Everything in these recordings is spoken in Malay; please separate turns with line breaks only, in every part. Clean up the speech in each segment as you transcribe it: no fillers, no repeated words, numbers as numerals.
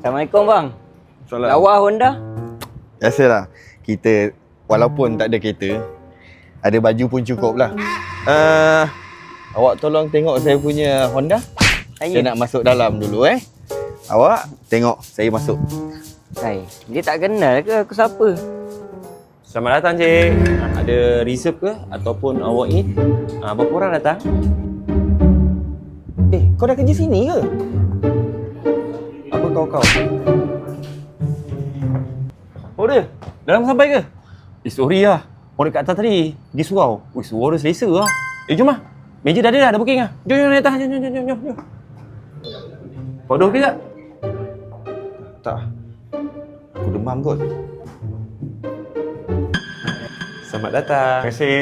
Assalamualaikum bang.
Salam.
Lawa Honda.
Biasalah. Kita walaupun tak ada kereta, ada baju pun cukup lah. Awak tolong tengok saya punya Honda. Saya nak masuk dalam dulu Awak tengok saya masuk.
Hai, dia tak kenal ke aku siapa?
Selamat datang, cik. Ada reserve ke? Ataupun awak ni? Berapa orang datang?
Kau dah kerja sini ke? Apa kau?
Oh, dia? Dalam sampai ke? Sorry lah. Orang dekat atas tadi pergi surau. Suara selesa lah. Jom lah. Meja dah ada booking lah. Jom datang. Jom. Kau duduk ke tak?
Tak. Aku demam kot.
Selamat datang. Terima kasih.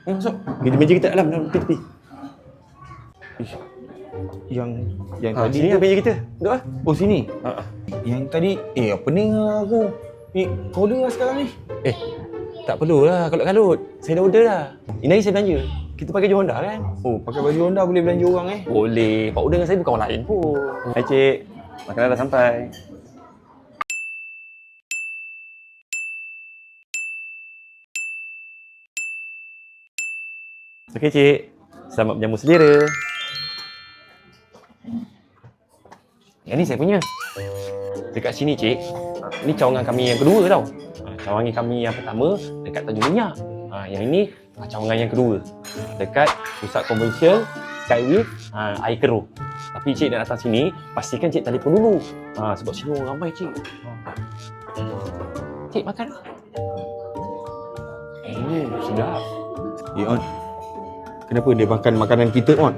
Masuk. Pergi meja kita dalam tepi.
Yang tadi
Sini lah meja kita. Duduk lah.
Oh sini.
Yang
Tadi apa ni aku? Kau order lah sekarang ni.
tak perlulah kalut-kalut. Saya dah order dah. Ini hari saya belanja. Kita pakai baju Honda kan?
Oh, pakai baju Honda boleh belanja orang
Boleh. Pak order dengan saya bukan orang lain pun. Hai cik. Makanan dah sampai. Okey cik. Selamat berjamu selera. Yang ni saya punya. Dekat sini cik. Ini cawangan kami yang kedua tau. Cawangan kami yang pertama dekat Tanjung Minyak. Yang ini cawangan yang kedua. Dekat pusat komersial Skyway Air Keruh. Tapi cik nak datang sini, pastikan cik telefon dulu. Sebab sini orang ramai cik. Cik makan. Sedap.
On. Kenapa dia makan makanan kita, On?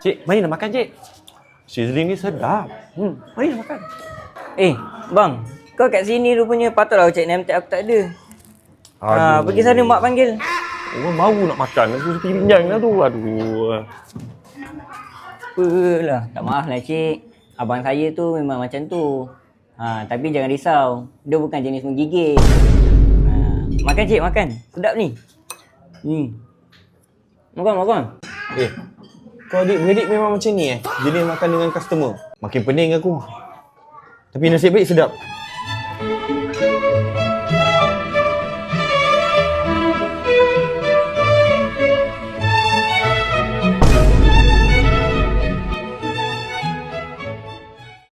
Cik, mari nak makan cik. Sizzling ni sedap. Mari nak makan.
Bang, kau kat sini rupanya patutlah aku cek name tag aku tak ada. Pergi sana mak panggil.
Orang baru nak makan, aku pergi pinjang dah tu. Aduh.
Apalah, tak maaf lah cik. Abang saya tu memang macam tu. Tapi jangan risau, dia bukan jenis menggigit. Makan cik, makan. Sedap ni. Makan.
Kau adik-beradik memang macam ni jenis makan dengan customer. Makin pening aku. Tapi nasib baik sedap.